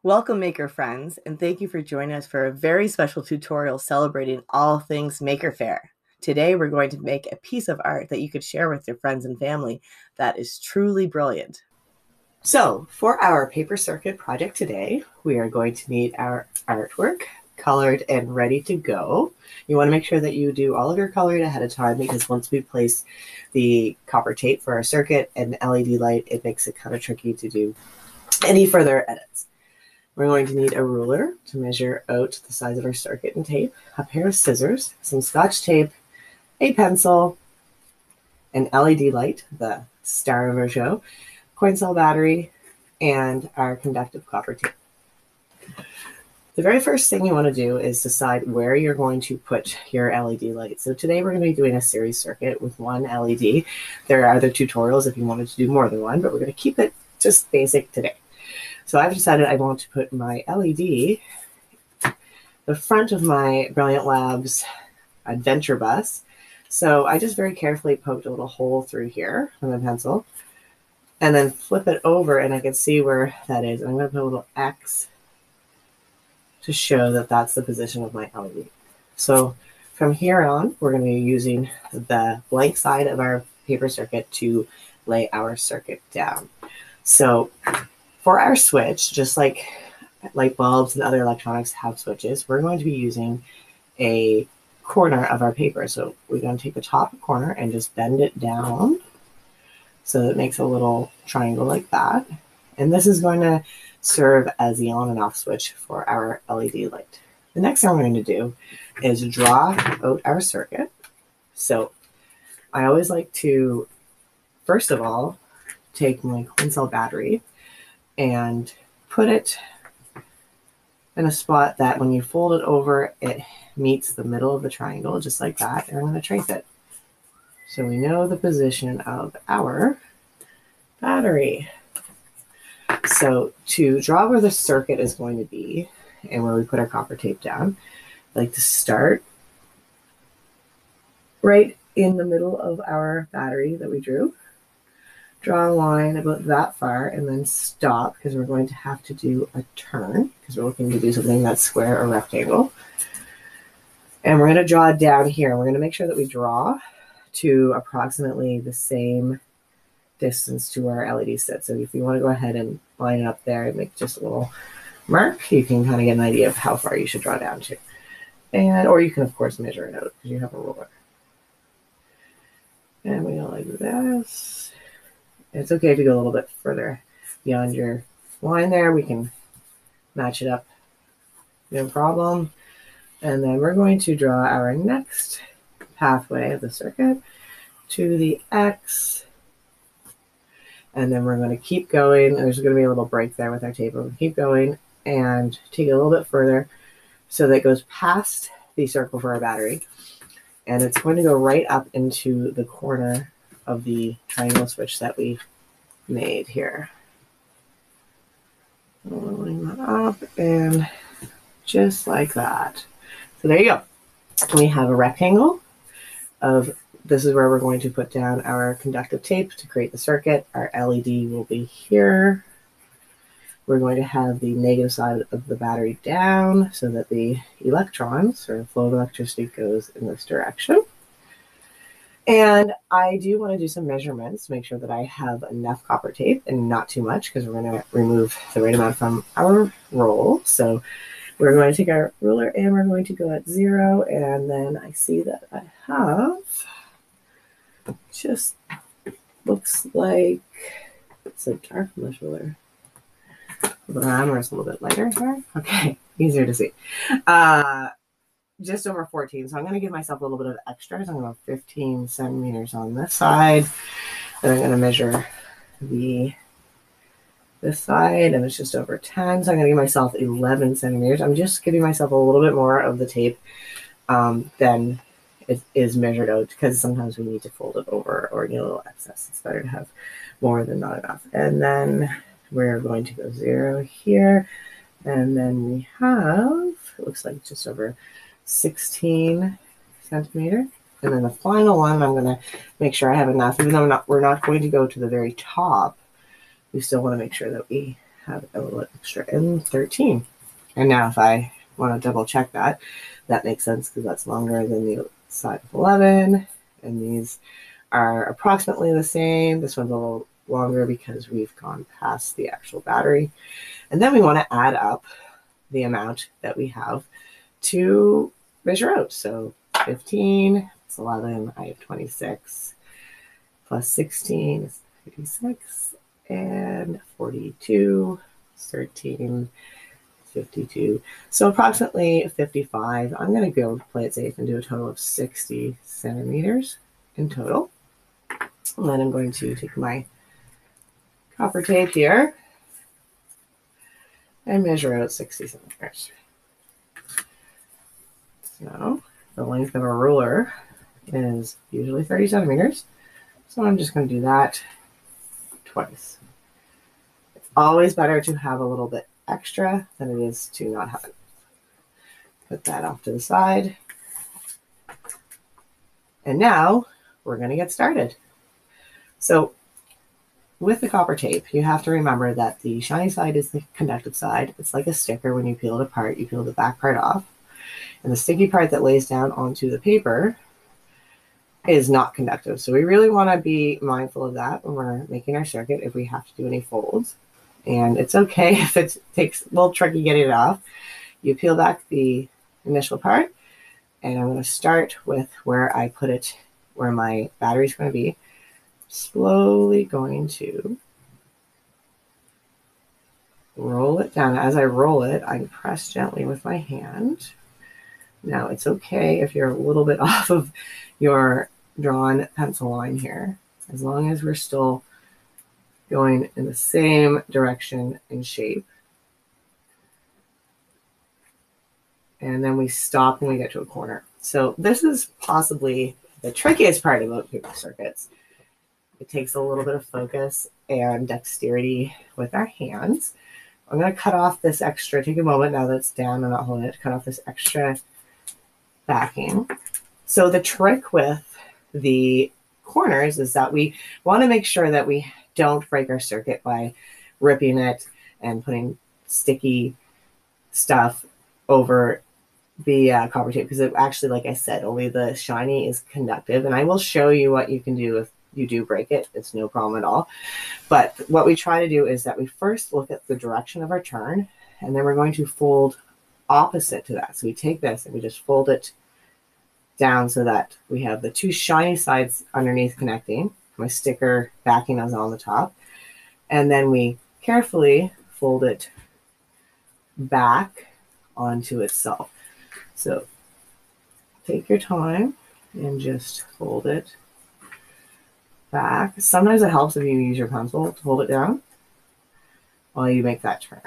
Welcome, Maker friends, and thank you for joining us for a very special tutorial celebrating all things Maker Faire. Today, we're going to make a piece of art that you could share with your friends and family that is truly brilliant. So, for our paper circuit project today, we are going to need our artwork colored and ready to go. You want to make sure that you do all of your coloring ahead of time, because once we place the copper tape for our circuit and LED light, it makes it kind of tricky to do any further edits. We're going to need a ruler to measure out the size of our circuit and tape, a pair of scissors, some Scotch tape, a pencil, an LED light, the star of our show, coin cell battery, and our conductive copper tape. The very first thing you want to do is decide where you're going to put your LED light. So today we're going to be doing a series circuit with one LED. There are other tutorials if you wanted to do more than one, but we're going to keep it just basic today. So I've decided I want to put my LED the front of my Brilliant Labs Adventure bus. So I just very carefully poked a little hole through here with my pencil and then flip it over, and I can see where that is. I'm going to put a little X to show that that's the position of my LED. So from here on, we're going to be using the blank side of our paper circuit to lay our circuit down. So for our switch, just like light bulbs and other electronics have switches, we're going to be using a corner of our paper. So we're going to take the top corner and just bend it down so that it makes a little triangle like that. And this is going to serve as the on and off switch for our LED light. The next thing I'm going to do is draw out our circuit. So I always like to, first of all, take my coin cell battery and put it in a spot that when you fold it over, it meets the middle of the triangle, just like that. And I'm going to trace it. So we know the position of our battery. So to draw where the circuit is going to be and where we put our copper tape down, I like to start right in the middle of our battery that we drew. Draw a line about that far and then stop, because we're going to have to do a turn because we're looking to do something that's square or rectangle. And we're going to draw down here. We're going to make sure that we draw to approximately the same distance to where our LED sits. So if you want to go ahead and line it up there and make just a little mark, you can kind of get an idea of how far you should draw down to. And or you can of course measure it out because you have a ruler. And we go like this. It's okay to go a little bit further beyond your line there. We can match it up, no problem. And then we're going to draw our next pathway of the circuit to the X. And then we're going to keep going. There's going to be a little break there with our tape. We'll keep going and take it a little bit further so that it goes past the circle for our battery. And it's going to go right up into the corner of the triangle switch that we made here. Line that up and just like that. So there you go. We have a rectangle of, this is where we're going to put down our conductive tape to create the circuit. Our LED will be here. We're going to have the negative side of the battery down so that the electrons, or the flow of electricity, goes in this direction. And I do want to do some measurements to make sure that I have enough copper tape and not too much, because we're going to remove the right amount from our roll. So we're going to take our ruler and we're going to go at 0. And then I see that I have, just looks like, it's so dark on this ruler. The hammer is a little bit lighter here. Okay, easier to see. Just over 14. So I'm going to give myself a little bit of extra. So I'm going to go 15 centimeters on this side. And I'm going to measure this side, and it's just over 10. So I'm going to give myself 11 centimeters. I'm just giving myself a little bit more of the tape than it is measured out, because sometimes we need to fold it over or get a little excess. It's better to have more than not enough. And then we're going to go 0 here. And then we have, it looks like just over 16 centimeter. And then the final one, I'm going to make sure I have enough. Even though we're not going to go to the very top, we still want to make sure that we have a little extra in 13. And now if I want to double check that, that makes sense because that's longer than the side of 11. And these are approximately the same. This one's a little longer because we've gone past the actual battery. And then we want to add up the amount that we have to measure out. So 15, it's 11, I have 26, plus 16 is 56, and 42, 13, 52. So approximately 55. I'm going to go play it safe and do a total of 60 centimeters in total. And then I'm going to take my copper tape here and measure out 60 centimeters. So the length of a ruler is usually 30 centimeters. So I'm just going to do that twice. It's always better to have a little bit extra than it is to not have it. Put that off to the side. And now we're going to get started. So with the copper tape, you have to remember that the shiny side is the conductive side. It's like a sticker. When you peel it apart, you peel the back part off. And the sticky part that lays down onto the paper is not conductive. So we really want to be mindful of that when we're making our circuit if we have to do any folds. And it's okay if it takes a little tricky getting it off. You peel back the initial part, and I'm going to start with where I put it, where my battery is going to be. Slowly going to roll it down. As I roll it, I press gently with my hand. Now, it's okay if you're a little bit off of your drawn pencil line here, as long as we're still going in the same direction and shape. And then we stop when we get to a corner. So this is possibly the trickiest part about paper circuits. It takes a little bit of focus and dexterity with our hands. I'm going to cut off this extra, take a moment now that it's down, I'm not holding it, to cut off this extra backing. So the trick with the corners is that we want to make sure that we don't break our circuit by ripping it and putting sticky stuff over the copper tape, because it actually, like I said, only the shiny is conductive. And I will show you what you can do if you do break it. It's no problem at all. But what we try to do is that we first look at the direction of our turn, and then we're going to fold opposite to that. So we take this and we just fold it down so that we have the two shiny sides underneath connecting. My sticker backing is on the top. And then we carefully fold it back onto itself. So take your time and just fold it back. Sometimes it helps if you use your pencil to hold it down while you make that turn.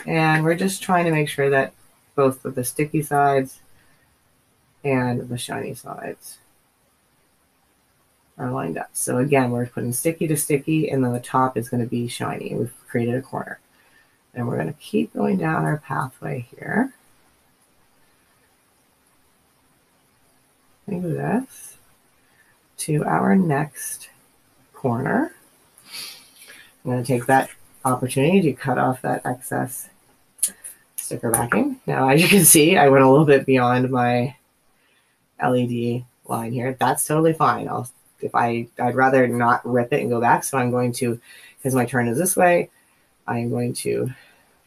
And we're just trying to make sure that both of the sticky sides and the shiny sides are lined up. So again, we're putting sticky to sticky, and then the top is going to be shiny. We've created a corner. And we're going to keep going down our pathway here. Like this, to our next corner. I'm going to take that opportunity to cut off that excess sticker backing. Now, as you can see, I went a little bit beyond my LED line here. That's totally fine. I'd rather not rip it and go back, so I'm going to, because my turn is this way, I'm going to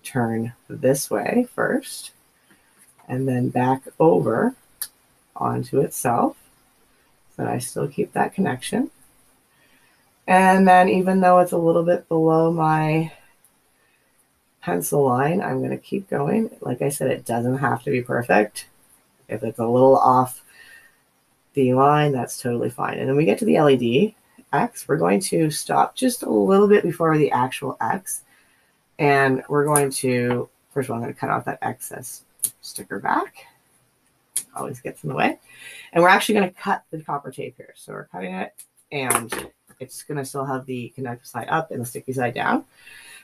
turn this way first, and then back over onto itself, so that I still keep that connection. And then even though it's a little bit below my pencil line, I'm going to keep going. Like I said, it doesn't have to be perfect. If it's a little off the line, that's totally fine. And then we get to the LED X. We're going to stop just a little bit before the actual X. And we're going to, first of all, I'm going to cut off that excess sticker back. Always gets in the way. And we're actually going to cut the copper tape here. So we're cutting it, and it's going to still have the conductive side up and the sticky side down,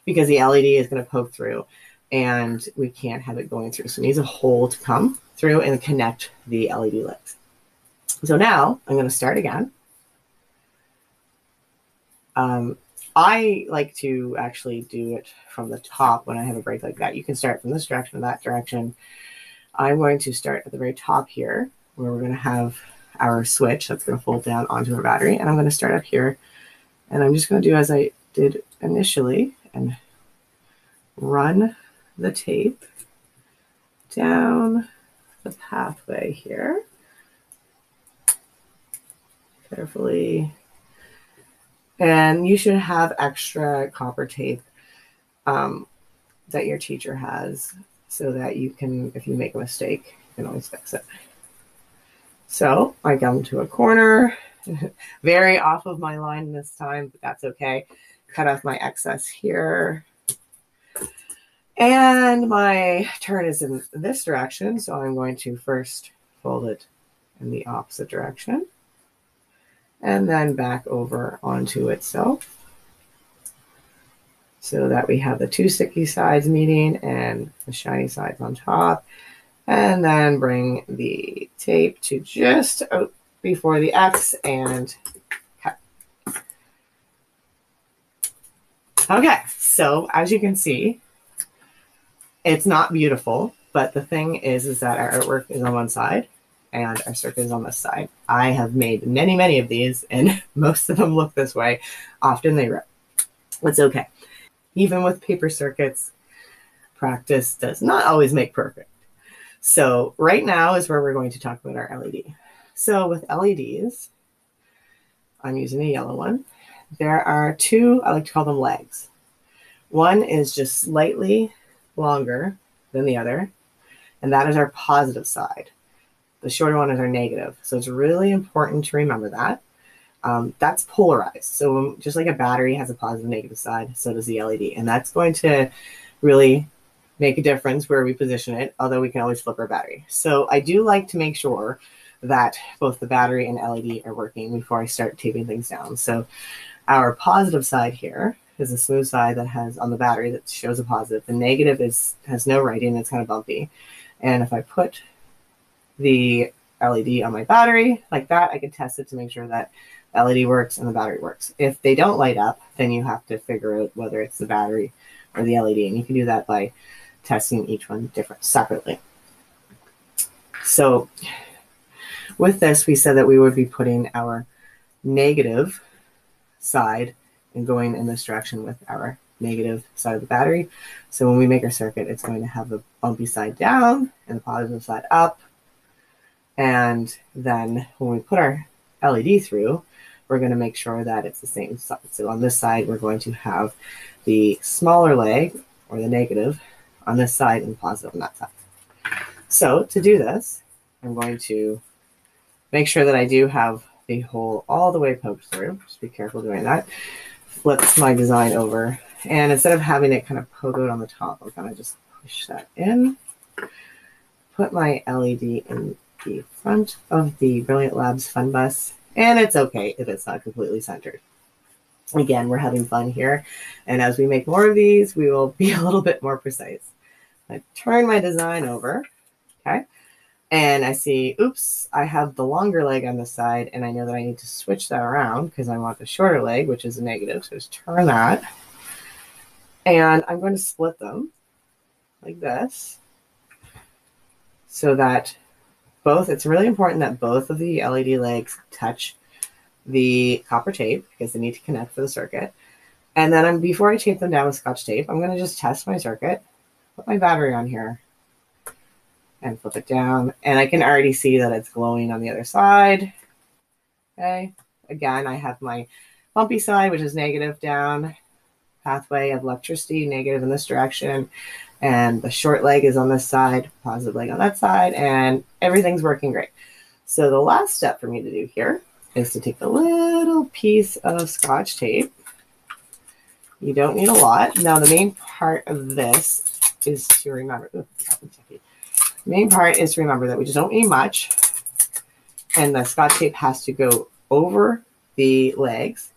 because the LED is going to poke through and we can't have it going through. So it needs a hole to come through and connect the LED lights. So now I'm going to start again. I like to actually do it from the top when I have a break like that. You can start from this direction or that direction. I'm going to start at the very top here, where we're going to have our switch that's going to fold down onto our battery. And I'm going to start up here, and I'm just going to do as I did initially and run the tape down the pathway here carefully. And you should have extra copper tape that your teacher has, so that you can, if you make a mistake, you can always fix it. So I come to a corner, very off of my line this time, but that's okay. Cut off my excess here. And my turn is in this direction, so I'm going to first fold it in the opposite direction and then back over onto itself, so that we have the two sticky sides meeting and the shiny sides on top. And then bring the tape to just before the X and cut. Okay, so as you can see, it's not beautiful, but the thing is that our artwork is on one side and our circuit is on this side. I have made many, many of these, and most of them look this way. Often they rip. It's okay. Even with paper circuits, practice does not always make perfect. So right now is where we're going to talk about our LED. So with LEDs, I'm using a yellow one. There are two, I like to call them legs. One is just slightly longer than the other, and that is our positive side. The shorter one is our negative. So it's really important to remember that. That's polarized. So just like a battery has a positive and negative side, so does the LED. And that's going to really make a difference where we position it, although we can always flip our battery. So I do like to make sure that both the battery and LED are working before I start taping things down. So our positive side here is a smooth side that has on the battery that shows a positive. The negative has no writing, it's kind of bumpy. And if I put the LED on my battery like that, I can test it to make sure that LED works and the battery works. If they don't light up, then you have to figure out whether it's the battery or the LED, and you can do that by testing each one separately. So with this, we said that we would be putting our negative side and going in this direction with our negative side of the battery. So when we make our circuit, it's going to have the bumpy side down and the positive side up. And then when we put our LED through, we're going to make sure that it's the same side. So on this side, we're going to have the smaller leg, or the negative, on this side and positive on that side. So to do this, I'm going to make sure that I do have the hole all the way poked through. Just be careful doing that. Flip my design over, and instead of having it kind of poke out on the top, I'm going to just push that in. Put my LED in the front of the Brilliant Labs Fun Bus, and it's okay if it's not completely centered. Again, we're having fun here, and as we make more of these, we will be a little bit more precise. I turn my design over, okay, and I see, oops, I have the longer leg on this side, and I know that I need to switch that around because I want the shorter leg, which is a negative, so just turn that, and I'm going to split them like this, so that it's really important that both of the LED legs touch the copper tape because they need to connect for the circuit. And then before I tape them down with Scotch tape, I'm going to just test my circuit, put my battery on here, and flip it down. And I can already see that it's glowing on the other side. Okay. Again, I have my bumpy side, which is negative down, pathway of electricity, negative in this direction. And the short leg is on this side, positive leg on that side, and everything's working great. So the last step for me to do here is to take a little piece of Scotch tape. You don't need a lot. Now the main part of this is to remember, the main part is to remember that we just don't need much, and the Scotch tape has to go over the legs.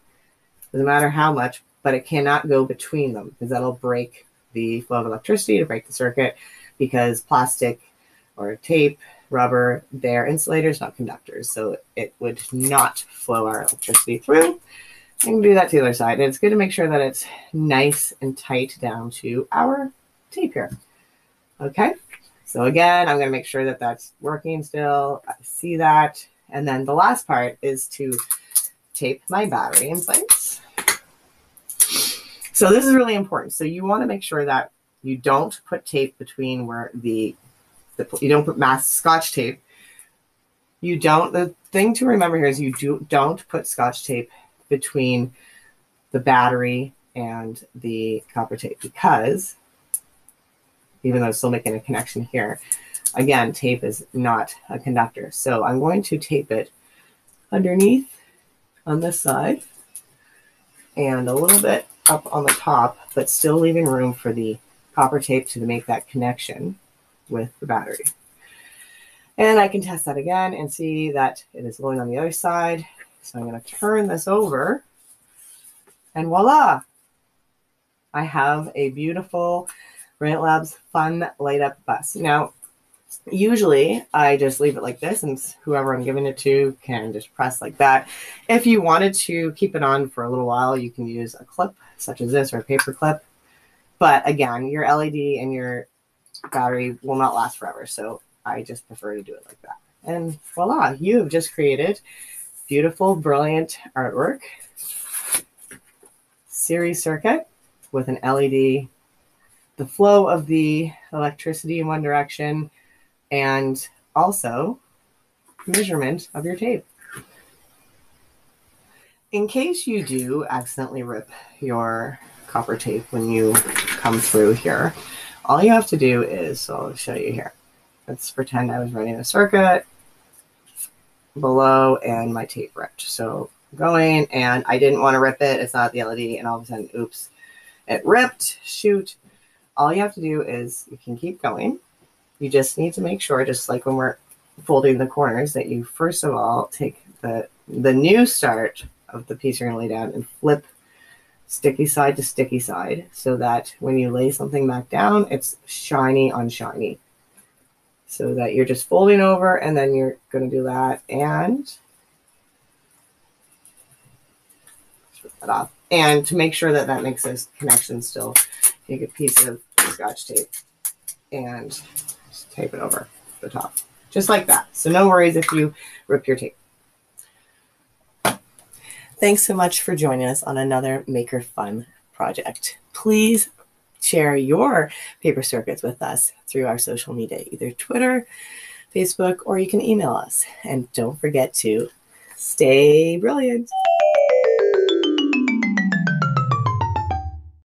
Doesn't matter how much, but it cannot go between them because that'll break the flow of electricity, to break the circuit, because plastic or tape, rubber, they're insulators, not conductors. So it would not flow our electricity through. You can do that to the other side. And it's good to make sure that it's nice and tight down to our tape here. Okay, so again, I'm going to make sure that that's working still. I see that. And then the last part is to tape my battery in place. So this is really important. So you want to make sure that you don't put tape between where you don't put mask Scotch tape. The thing to remember here is don't put Scotch tape between the battery and the copper tape, because even though it's still making a connection here, again, tape is not a conductor. So I'm going to tape it underneath on this side and a little bit up on the top, but still leaving room for the copper tape to make that connection with the battery. And I can test that again and see that it is going on the other side. So I'm going to turn this over, and voila, I have a beautiful Brilliant Labs fun light up bus. Now, usually I just leave it like this, and whoever I'm giving it to can just press like that. If you wanted to keep it on for a little while, you can use a clip such as this or a paper clip. But again, your LED and your battery will not last forever, so I just prefer to do it like that. And voila, you have just created beautiful, brilliant artwork, series circuit with an LED, the flow of the electricity in one direction, and also measurement of your tape. In case you do accidentally rip your copper tape when you come through here, all you have to do is, so I'll show you here. Let's pretend I was running a circuit below and my tape ripped. So going, and I didn't want to rip it. It's not the LED, and all of a sudden, oops, it ripped. Shoot. All you have to do is you can keep going. You just need to make sure, just like when we're folding the corners, that you first of all take the new start of the piece you're going to lay down and flip sticky side to sticky side, so that when you lay something back down, it's shiny on shiny. So that you're just folding over, and then you're going to do that and strip that off. And to make sure that that makes this connection still, take a piece of Scotch tape and just tape it over the top, just like that. So no worries if you rip your tape. Thanks so much for joining us on another Maker Fun project. Please share your paper circuits with us through our social media, either Twitter, Facebook, or you can email us. And don't forget to stay brilliant.